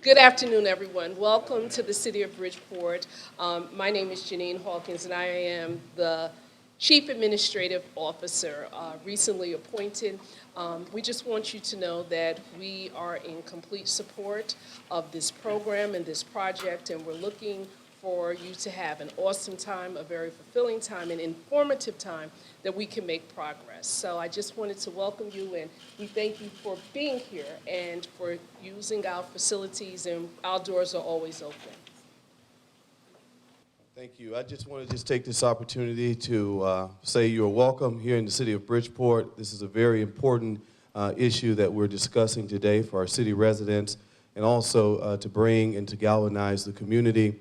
Good afternoon, everyone. Welcome to the City of Bridgeport. My name is Janine Hawkins, and I am the Chief Administrative Officer, recently appointed. We just want you to know that we are in complete support of this program and this project, and we're looking for you to have an awesome time, a very fulfilling time, an informative time that we can make progress. So I just wanted to welcome you, and we thank you for being here and for using our facilities, and our doors are always open. Thank you. I just want to take this opportunity to say you're welcome here in the city of Bridgeport. This is a very important issue that we're discussing today for our city residents, and also to bring and to galvanize the community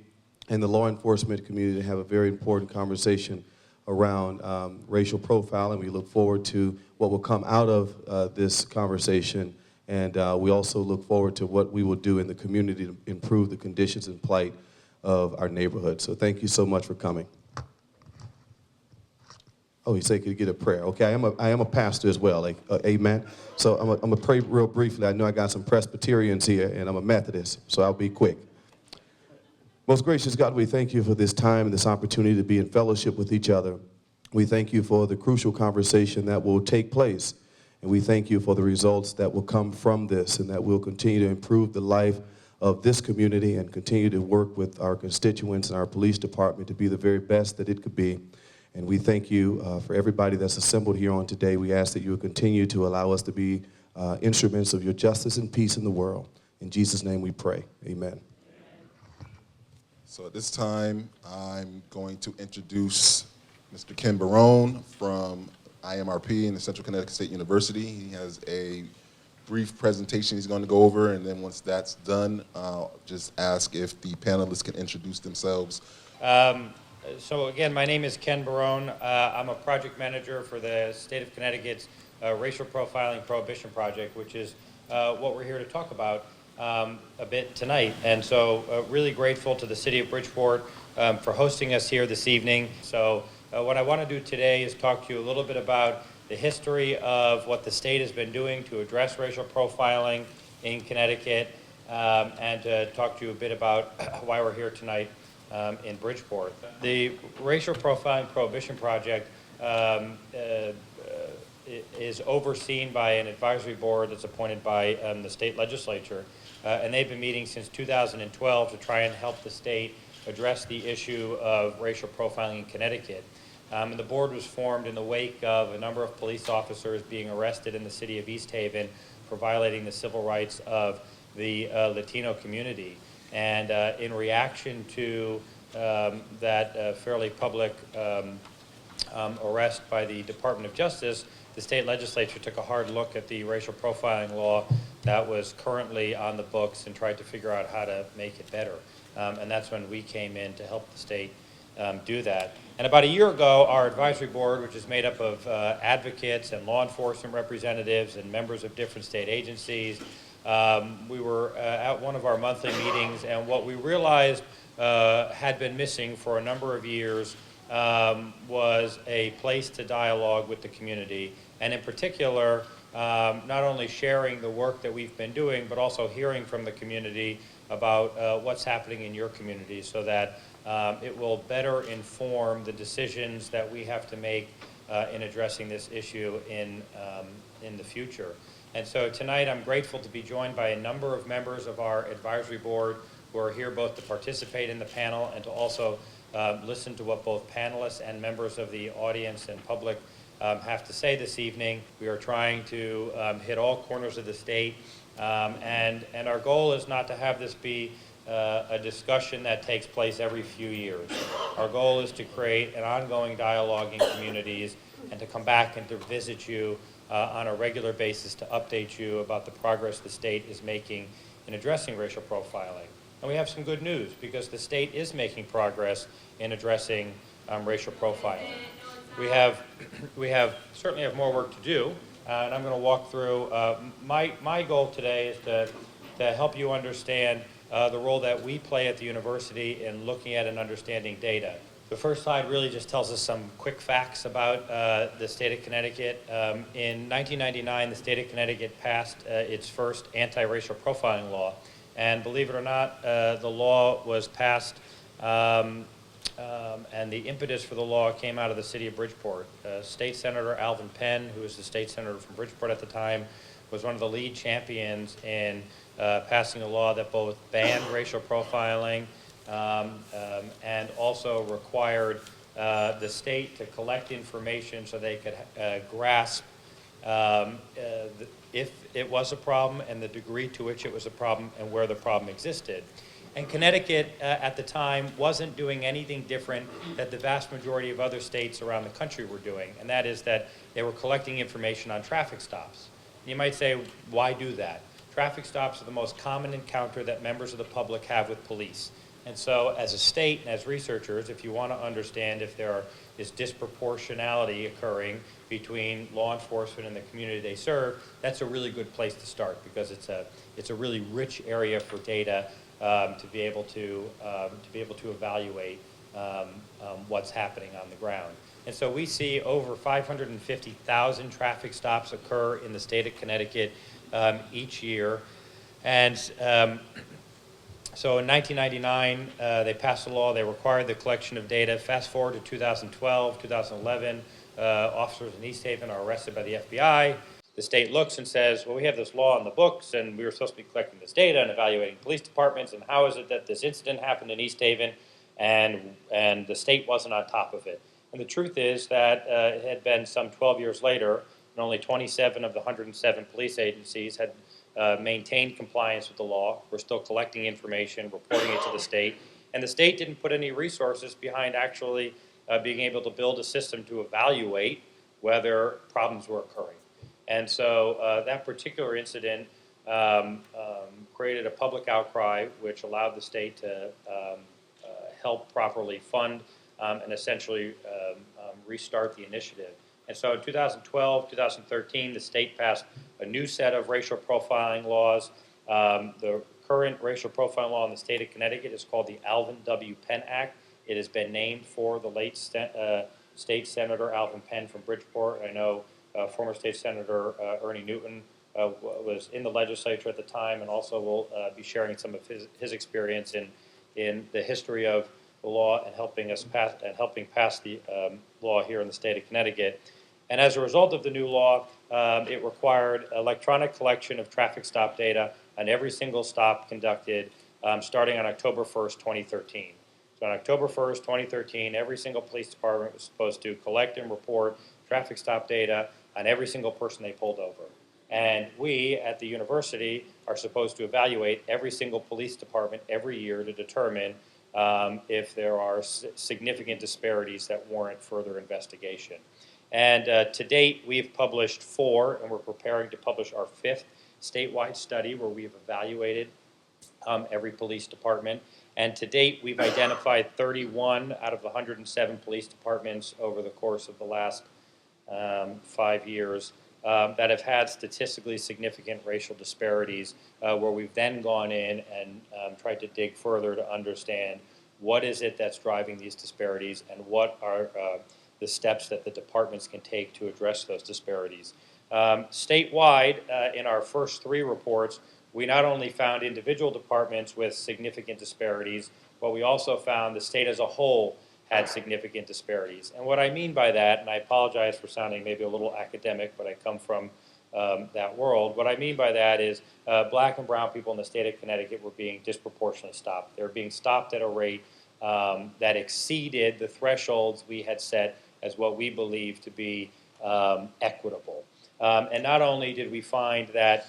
and the law enforcement community to have a very important conversation around racial profiling. We look forward to what will come out of this conversation, and we also look forward to what we will do in the community to improve the conditions and plight of our neighborhood. So thank you so much for coming. Oh, he said could get a prayer. Okay, I am a pastor as well, like, amen. So I'm gonna pray real briefly. I know I got some Presbyterians here, and I'm a Methodist, so I'll be quick. Most gracious God, we thank you for this time and this opportunity to be in fellowship with each other. We thank you for the crucial conversation that will take place, and we thank you for the results that will come from this, and that will continue to improve the life of this community and continue to work with our constituents and our police department to be the very best that it could be. And we thank you for everybody that's assembled here on today. We ask that you will continue to allow us to be instruments of your justice and peace in the world. In Jesus' name we pray, amen. So at this time, I'm going to introduce Mr. Ken Barone from IMRP in the Central Connecticut State University. He has a brief presentation he's going to go over, and then once that's done, I'll just ask if the panelists can introduce themselves. So again, my name is Ken Barone. I'm a project manager for the state of Connecticut's Racial Profiling Prohibition Project, which is what we're here to talk about a bit tonight. And so really grateful to the city of Bridgeport for hosting us here this evening. So what I want to do today is talk to you a little bit about the history of what the state has been doing to address racial profiling in Connecticut, and to talk to you a bit about why we're here tonight in Bridgeport. The Racial Profiling Prohibition Project is overseen by an advisory board that's appointed by the state legislature, and they've been meeting since 2012 to try and help the state address the issue of racial profiling in Connecticut. And the board was formed in the wake of a number of police officers being arrested in the city of East Haven for violating the civil rights of the Latino community. And in reaction to that fairly public arrest by the Department of Justice, the state legislature took a hard look at the racial profiling law that was currently on the books and tried to figure out how to make it better. And that's when we came in to help the state do that. And about a year ago, our advisory board, which is made up of advocates and law enforcement representatives and members of different state agencies, we were at one of our monthly meetings, and what we realized had been missing for a number of years was a place to dialogue with the community, and in particular, not only sharing the work that we've been doing, but also hearing from the community about what's happening in your community, so that it will better inform the decisions that we have to make in addressing this issue in the future. And so tonight I'm grateful to be joined by a number of members of our advisory board who are here both to participate in the panel and to also listen to what both panelists and members of the audience and public have to say this evening. We are trying to hit all corners of the state, and our goal is not to have this be a discussion that takes place every few years. Our goal is to create an ongoing dialogue in communities and to come back and to visit you on a regular basis to update you about the progress the state is making in addressing racial profiling. And we have some good news, because the state is making progress in addressing racial profiling. We certainly have more work to do, and I'm going to walk through. My goal today is to help you understand the role that we play at the university in looking at and understanding data. The first slide really just tells us some quick facts about the state of Connecticut. In 1999, the state of Connecticut passed its first anti-racial profiling law, And believe it or not, the law was passed, and the impetus for the law came out of the city of Bridgeport. State Senator Alvin Penn, who was the state senator from Bridgeport at the time, was one of the lead champions in passing a law that both banned racial profiling and also required the state to collect information so they could grasp if it was a problem and the degree to which it was a problem and where the problem existed. And Connecticut at the time wasn't doing anything different that the vast majority of other states around the country were doing, and that is that they were collecting information on traffic stops. You might say, why do that? Traffic stops are the most common encounter that members of the public have with police. And so as a state and as researchers, if you want to understand if there is disproportionality occurring between law enforcement and the community they serve, that's a really good place to start, because it's a really rich area for data to be able to evaluate what's happening on the ground. And so we see over 550,000 traffic stops occur in the state of Connecticut each year. And so in 1999, they passed a law. They required the collection of data. Fast forward to 2012, 2011, officers in East Haven are arrested by the FBI. The state looks and says, well, we have this law on the books, and we were supposed to be collecting this data and evaluating police departments, and how is it that this incident happened in East Haven, and the state wasn't on top of it? And the truth is that it had been some 12 years later, and only 27 of the 107 police agencies had maintained compliance with the law. We're still collecting information, reporting it to the state, and the state didn't put any resources behind actually being able to build a system to evaluate whether problems were occurring. And so that particular incident created a public outcry, which allowed the state to help properly fund and essentially restart the initiative. And so in 2012, 2013, the state passed a new set of racial profiling laws. The current racial profiling law in the state of Connecticut is called the Alvin W. Penn Act. It has been named for the late state senator Alvin Penn from Bridgeport. I know former state senator Ernie Newton was in the legislature at the time, and also will be sharing some of his experience in the history of the law and helping pass the law here in the state of Connecticut. And as a result of the new law, it required electronic collection of traffic stop data on every single stop conducted starting on October 1st, 2013. So on October 1st, 2013, every single police department was supposed to collect and report traffic stop data on every single person they pulled over. And we at the university are supposed to evaluate every single police department every year to determine if there are significant disparities that warrant further investigation. And to date, we've published 4, and we're preparing to publish our 5th statewide study where we've evaluated every police department. And to date, we've identified 31 out of the 107 police departments over the course of the last 5 years that have had statistically significant racial disparities, where we've then gone in and tried to dig further to understand what is it that's driving these disparities and what are the steps that the departments can take to address those disparities. Statewide, in our first 3 reports, we not only found individual departments with significant disparities, but we also found the state as a whole had significant disparities. And what I mean by that, and I apologize for sounding maybe a little academic, but I come from that world. What I mean by that is black and brown people in the state of Connecticut were being disproportionately stopped. They were being stopped at a rate that exceeded the thresholds we had set as what we believe to be equitable. And not only did we find that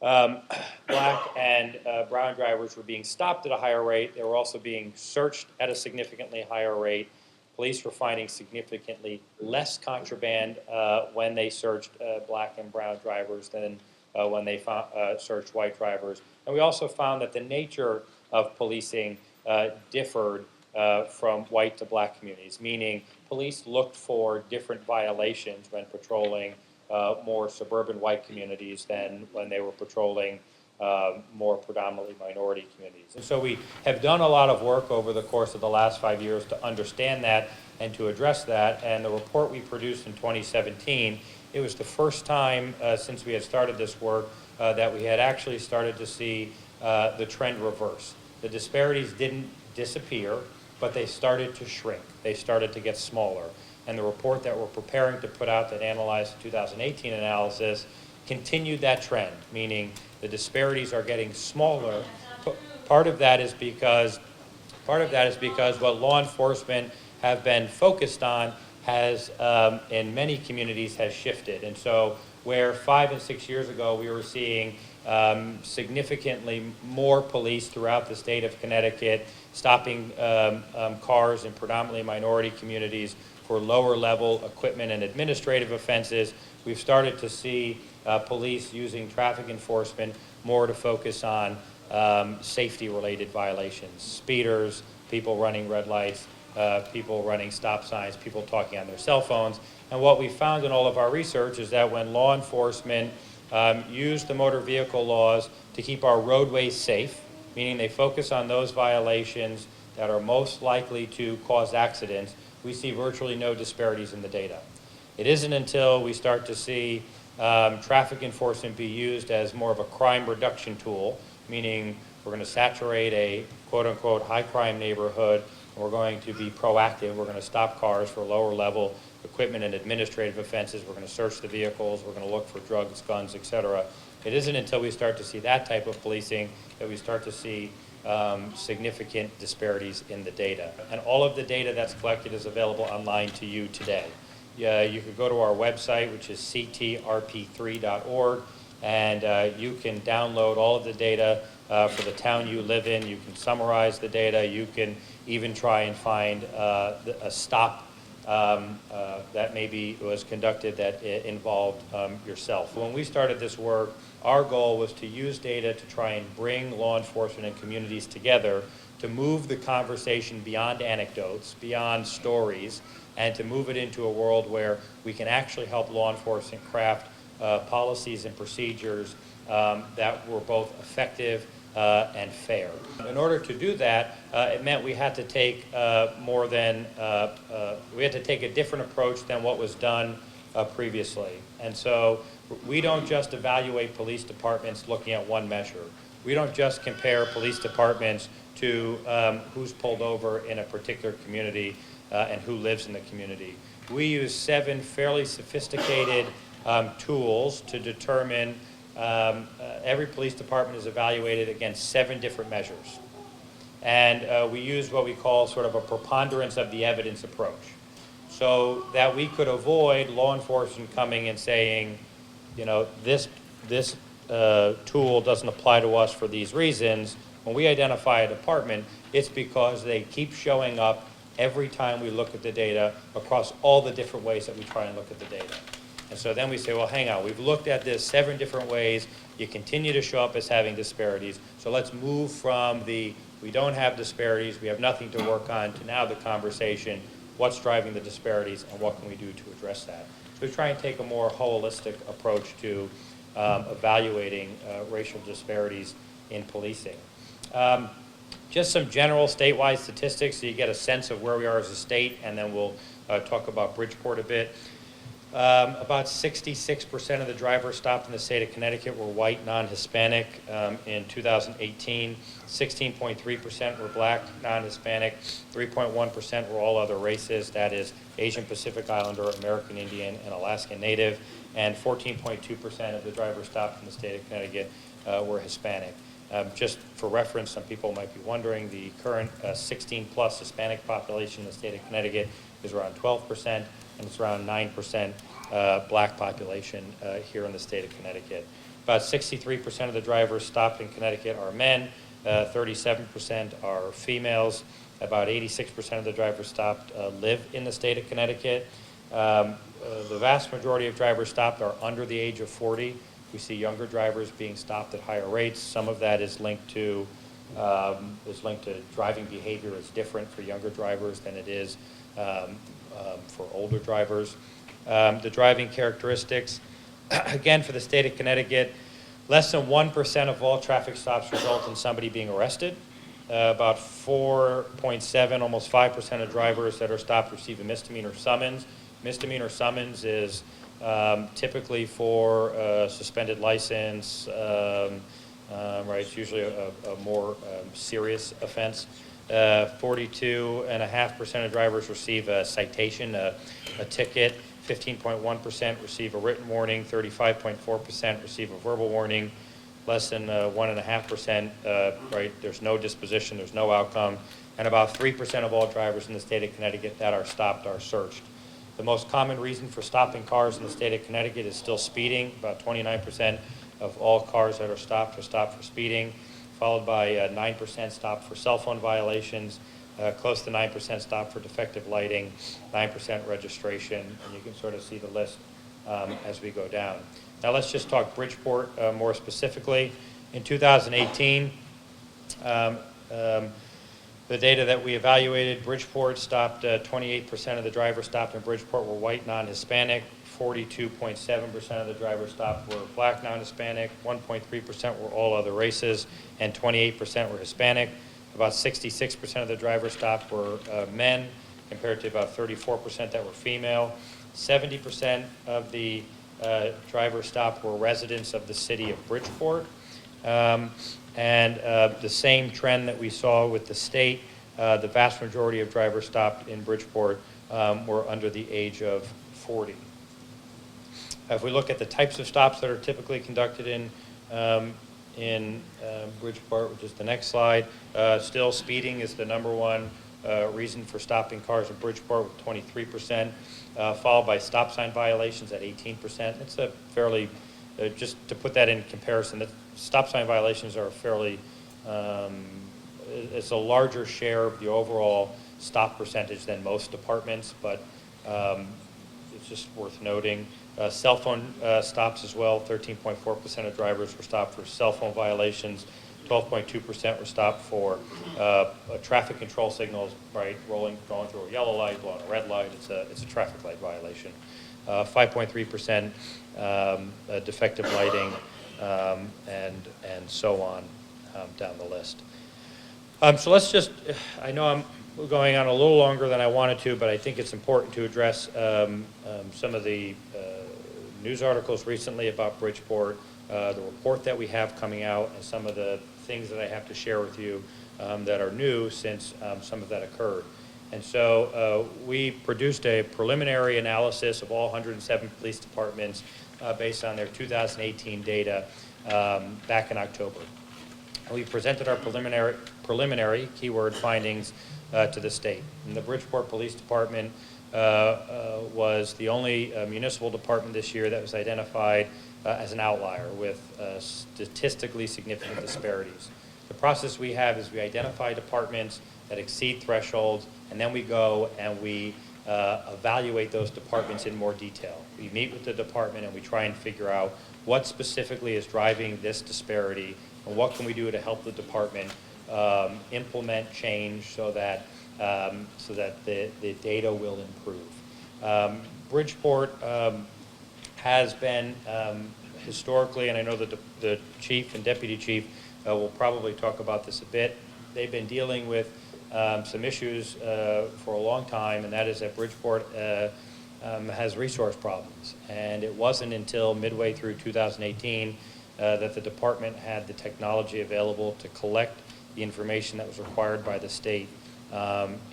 black and brown drivers were being stopped at a higher rate, they were also being searched at a significantly higher rate. Police were finding significantly less contraband when they searched black and brown drivers than when they searched white drivers. And we also found that the nature of policing differed from white to black communities, meaning police looked for different violations when patrolling more suburban white communities than when they were patrolling more predominantly minority communities. And so we have done a lot of work over the course of the last 5 years to understand that and to address that. And the report we produced in 2017, it was the first time since we had started this work that we had actually started to see the trend reversed. The disparities didn't disappear, but they started to shrink. They started to get smaller. And the report that we're preparing to put out that analyzed the 2018 analysis continued that trend, meaning the disparities are getting smaller. Part of that is because what law enforcement have been focused on has, in many communities, has shifted. And so where 5 and 6 years ago we were seeing significantly more police throughout the state of Connecticut stopping cars in predominantly minority communities for lower level equipment and administrative offenses, we've started to see police using traffic enforcement more to focus on safety-related violations, speeders, people running red lights, people running stop signs, people talking on their cell phones. And what we found in all of our research is that when law enforcement use the motor vehicle laws to keep our roadways safe, meaning they focus on those violations that are most likely to cause accidents, we see virtually no disparities in the data. It isn't until we start to see traffic enforcement be used as more of a crime reduction tool, meaning we're going to saturate a quote-unquote high-crime neighborhood, and we're going to be proactive. We're going to stop cars for lower-level equipment and administrative offenses. We're going to search the vehicles. We're going to look for drugs, guns, et cetera. It isn't until we start to see that type of policing that we start to see significant disparities in the data. And all of the data that's collected is available online to you today. You could go to our website, which is ctrp3.org, and you can download all of the data for the town you live in. You can summarize the data. You can even try and find a stop that maybe was conducted that involved yourself. When we started this work, our goal was to use data to try and bring law enforcement and communities together to move the conversation beyond anecdotes, beyond stories, and to move it into a world where we can actually help law enforcement craft policies and procedures that were both effective and fair. In order to do that, it meant we had to take we had to take a different approach than what was done previously. And so we don't just evaluate police departments looking at one measure. We don't just compare police departments to who's pulled over in a particular community and who lives in the community. We use 7 fairly sophisticated tools to determine every police department is evaluated against 7 different measures. And we use what we call sort of a preponderance of the evidence approach, so that we could avoid law enforcement coming and saying, you know, this tool doesn't apply to us for these reasons. When we identify a department, it's because they keep showing up every time we look at the data across all the different ways that we try and look at the data. And so then we say, well, hang on, we've looked at this 7 different ways. You continue to show up as having disparities. So let's move from the we don't have disparities, we have nothing to work on, to now the conversation, what's driving the disparities and what can we do to address that? So we try and take a more holistic approach to evaluating racial disparities in policing. Just some general statewide statistics so you get a sense of where we are as a state, and then we'll talk about Bridgeport a bit. About 66% of the drivers stopped in the state of Connecticut were white, non-Hispanic in 2018. 16.3% were black, non-Hispanic. 3.1% were all other races, that is Asian Pacific Islander, American Indian, and Alaskan Native. And 14.2% of the drivers stopped in the state of Connecticut were Hispanic. Just for reference, some people might be wondering, the current 16-plus Hispanic population in the state of Connecticut is around 12%, and it's around 9% black population here in the state of Connecticut. About 63% of the drivers stopped in Connecticut are men, 37% are females, about 86% of the drivers stopped live in the state of Connecticut. The vast majority of drivers stopped are under the age of 40. We see younger drivers being stopped at higher rates. Some of that is linked to driving behavior is different for younger drivers than it is for older drivers. The driving characteristics, again, for the state of Connecticut, less than 1% of all traffic stops result in somebody being arrested. About 4.7, almost 5% of drivers that are stopped receive a misdemeanor summons. Misdemeanor summons is typically for suspended license, right? It's usually a more serious offense. 42.5% of drivers receive a citation, a ticket. 15.1% receive a written warning. 35.4% receive a verbal warning. Less than 1.5%, right? There's no disposition, there's no outcome. And about 3% of all drivers in the state of Connecticut that are stopped are searched. The most common reason for stopping cars in the state of Connecticut is still speeding. About 29% of all cars that are stopped for speeding, followed by 9% stopped for cell phone violations, close to 9% stopped for defective lighting, 9% registration, and you can sort of see the list as we go down. Now let's just talk Bridgeport more specifically. In 2018, the data that we evaluated, Bridgeport stopped 28% of the drivers stopped in Bridgeport were white non-Hispanic, 42.7% of the drivers stopped were black non-Hispanic, 1.3% were all other races, and 28% were Hispanic. About 66% of the drivers stopped were men, compared to about 34% that were female. 70% of the drivers stopped were residents of the city of Bridgeport. And the same trend that we saw with the state, the vast majority of drivers stopped in Bridgeport were under the age of 40. If we look at the types of stops that are typically conducted in Bridgeport, which is the next slide, still speeding is the #1 reason for stopping cars in Bridgeport with 23%, followed by stop sign violations at 18%. It's a fairly, just to put that in comparison, the stop sign violations are fairly, it's a larger share of the overall stop percentage than most departments, but it's just worth noting. Cell phone stops as well, 13.4% of drivers were stopped for cell phone violations, 12.2% were stopped for traffic control signals, right, going through a yellow light, blowing a red light, it's a traffic light violation. 5.3% defective lighting, and so on down the list. So let's just, I know I'm going on a little longer than I wanted to, but I think it's important to address some of the news articles recently about Bridgeport, the report that we have coming out, and some of the things that I have to share with you that are new since some of that occurred. And so we produced a preliminary analysis of all 107 police departments based on their 2018 data back in October. And we presented our preliminary keyword findings to the state. And the Bridgeport Police Department was the only municipal department this year that was identified as an outlier with statistically significant disparities. The process we have is we identify departments that exceed thresholds, and then we go and we evaluate those departments in more detail. We meet with the department and we try and figure out what specifically is driving this disparity and what can we do to help the department implement change so that the data will improve. Bridgeport has been historically, and I know that the chief and deputy chief will probably talk about this a bit, they've been dealing with some issues for a long time, and that is that Bridgeport has resource problems. And it wasn't until midway through 2018 that the department had the technology available to collect the information that was required by the state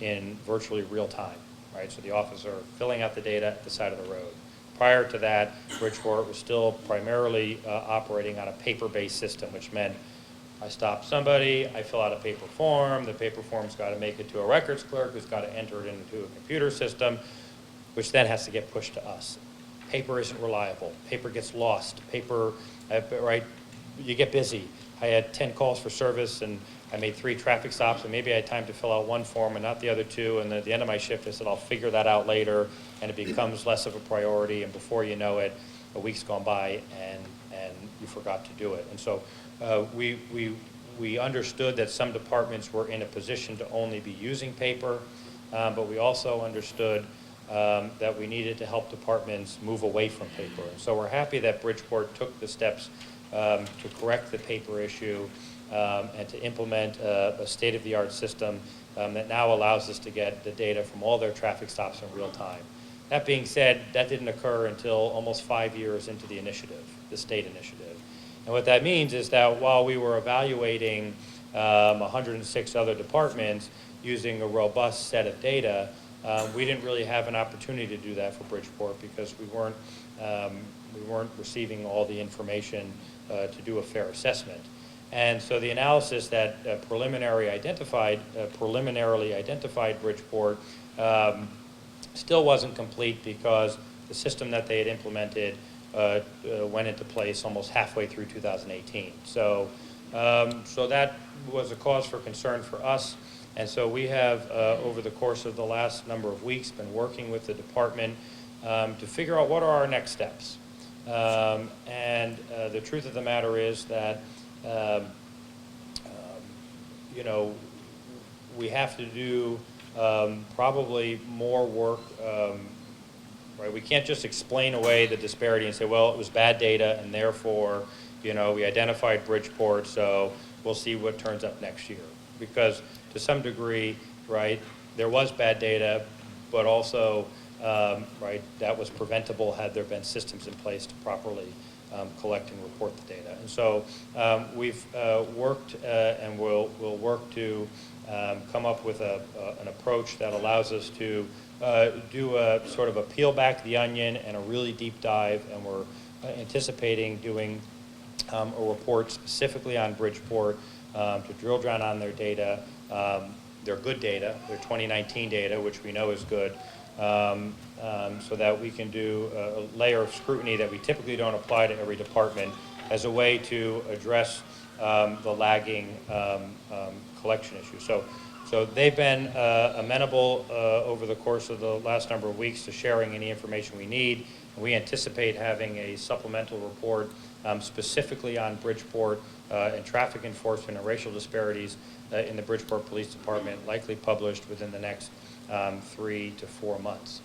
in virtually real time, right? So the officer filling out the data at the side of the road. Prior to that, Bridgeport was still primarily operating on a paper-based system, which meant I stop somebody, I fill out a paper form, the paper form's got to make it to a records clerk who's got to enter it into a computer system, which then has to get pushed to us. Paper isn't reliable. Paper gets lost. Paper, right, you get busy. I had 10 calls for service and I made 3 traffic stops, and maybe I had time to fill out 1 form and not the other 2, and at the end of my shift I said I'll figure that out later, and it becomes less of a priority, and before you know it, a week's gone by and you forgot to do it. And so we understood that some departments were in a position to only be using paper, but we also understood that we needed to help departments move away from paper. And so we're happy that Bridgeport took the steps to correct the paper issue and to implement a state-of-the-art system that now allows us to get the data from all their traffic stops in real time. That being said, that didn't occur until almost 5 years into the initiative, the state initiative. And what that means is that while we were evaluating 106 other departments using a robust set of data, we didn't really have an opportunity to do that for Bridgeport because we weren't receiving all the information to do a fair assessment. And so the analysis that preliminarily identified Bridgeport still wasn't complete because the system that they had implemented went into place almost halfway through 2018. So that was a cause for concern for us. And so we have, over the course of the last number of weeks, been working with the department to figure out what are our next steps. And the truth of the matter is that, you know, we have to do probably more work. Right? We can't just explain away the disparity and say, well, it was bad data, and therefore, you know, we identified Bridgeport, so we'll see what turns up next year. Because to some degree, right, there was bad data, but also, right, that was preventable had there been systems in place to properly collect and report the data. And so we've worked and we'll work to come up with an approach that allows us to do a sort of a peel back the onion and a really deep dive, and we're anticipating doing a report specifically on Bridgeport to drill down on their data, their good data, their 2019 data, which we know is good, so that we can do a layer of scrutiny that we typically don't apply to every department as a way to address the lagging collection issue. So they've been amenable over the course of the last number of weeks to sharing any information we need. And we anticipate having a supplemental report specifically on Bridgeport and traffic enforcement and racial disparities in the Bridgeport Police Department, likely published within the next 3 to 4 months.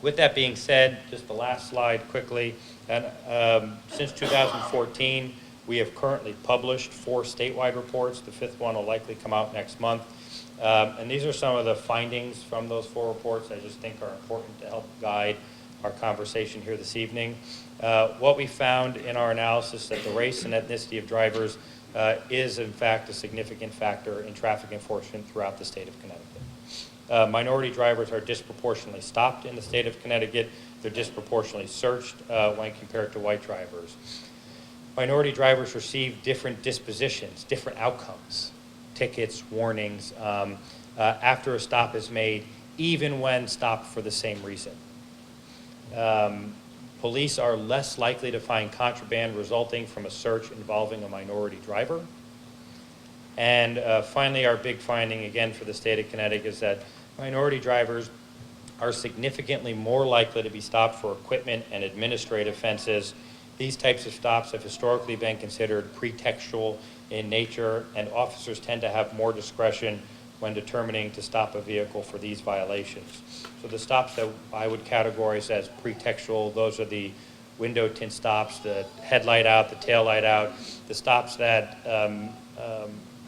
With that being said, just the last slide quickly, and since 2014, we have currently published 4 statewide reports. The 5th one will likely come out next month. And these are some of the findings from those 4 reports I just think are important to help guide our conversation here this evening. What we found in our analysis that the race and ethnicity of drivers is in fact a significant factor in traffic enforcement throughout the state of Connecticut. Minority drivers are disproportionately stopped in the state of Connecticut. They're disproportionately searched when compared to white drivers. Minority drivers receive different dispositions, different outcomes, tickets, warnings, after a stop is made, even when stopped for the same reason. Police are less likely to find contraband resulting from a search involving a minority driver. And finally, our big finding, again, for the state of Connecticut is that minority drivers are significantly more likely to be stopped for equipment and administrative offenses. These types of stops have historically been considered pretextual in nature, and officers tend to have more discretion when determining to stop a vehicle for these violations. So the stops that I would categorize as pretextual, those are the window tint stops, the headlight out, the tail light out, the stops that,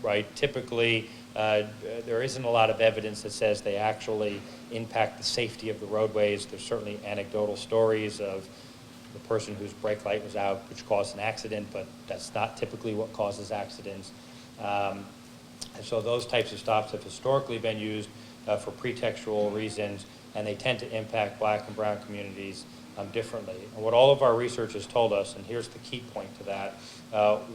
right, typically there isn't a lot of evidence that says they actually impact the safety of the roadways. There's certainly anecdotal stories of the person whose brake light was out, which caused an accident, but that's not typically what causes accidents. And so those types of stops have historically been used for pretextual reasons, and they tend to impact black and brown communities differently. And what all of our research has told us, and here's the key point to that,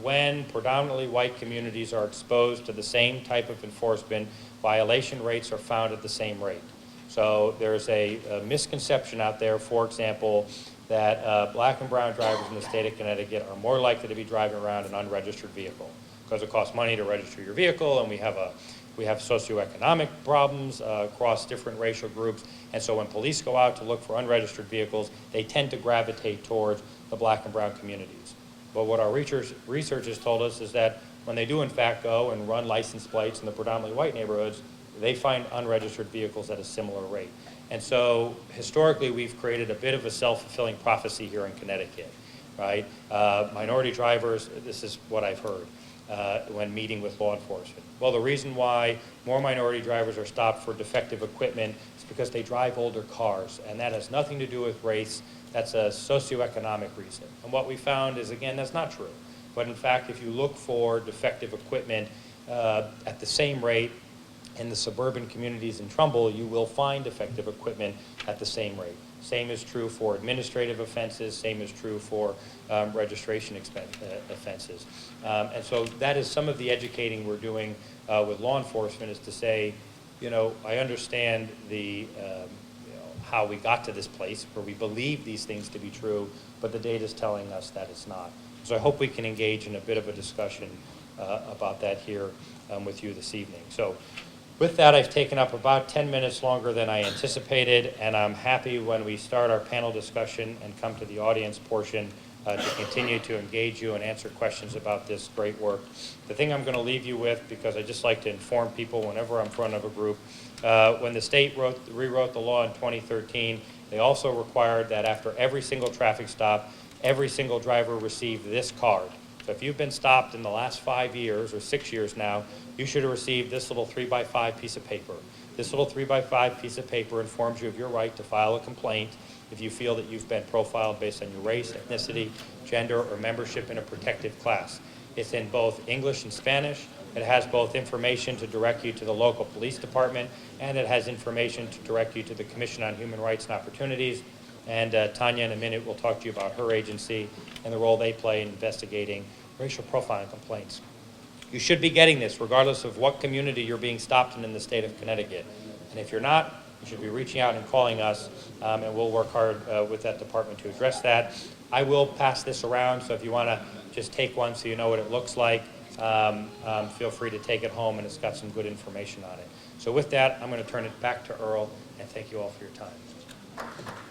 when predominantly white communities are exposed to the same type of enforcement, violation rates are found at the same rate. So there's a misconception out there, for example, that black and brown drivers in the state of Connecticut are more likely to be driving around an unregistered vehicle because it costs money to register your vehicle, and we have socioeconomic problems across different racial groups. And so when police go out to look for unregistered vehicles, they tend to gravitate towards the black and brown communities. But what our research has told us is that when they do in fact go and run license plates in the predominantly white neighborhoods, they find unregistered vehicles at a similar rate. And so historically, we've created a bit of a self-fulfilling prophecy here in Connecticut, right? Minority drivers, this is what I've heard. when meeting with law enforcement? Well, the reason why more minority drivers are stopped for defective equipment is because they drive older cars, and that has nothing to do with race. That's a socioeconomic reason. And what we found is, again, that's not true. But in fact, if you look for defective equipment at the same rate in the suburban communities in Trumbull, you will find defective equipment at the same rate. Same is true for administrative offenses, same is true for registration offenses. And so that is some of the educating we're doing with law enforcement, is to say, you know, I understand the, how we got to this place where we believe these things to be true, but the data is telling us that it's not. So I hope we can engage in a bit of a discussion about that here with you this evening. So with that, I've taken up about 10 minutes longer than I anticipated, and I'm happy when we start our panel discussion and come to the audience portion to continue to engage you and answer questions about this great work. The thing I'm going to leave you with, because I just like to inform people whenever I'm in front of a group, when the state rewrote the law in 2013, they also required that after every single traffic stop, every single driver receive this card. So if you've been stopped in the last 5 years or 6 years now, you should have received this little 3x5 piece of paper. This little 3x5 piece of paper informs you of your right to file a complaint if you feel that you've been profiled based on your race, ethnicity, gender, or membership in a protected class. It's in both English and Spanish. It has both information to direct you to the local police department, and it has information to direct you to the Commission on Human Rights and Opportunities. And Tanya, in a minute, will talk to you about her agency and the role they play in investigating racial profiling complaints. You should be getting this regardless of what community you're being stopped in the state of Connecticut. And if you're not, you should be reaching out and calling us, and we'll work hard with that department to address that. I will pass this around, so if you want to just take one so you know what it looks like, feel free to take it home, and it's got some good information on it. So with that, I'm going to turn it back to Earl, and thank you all for your time.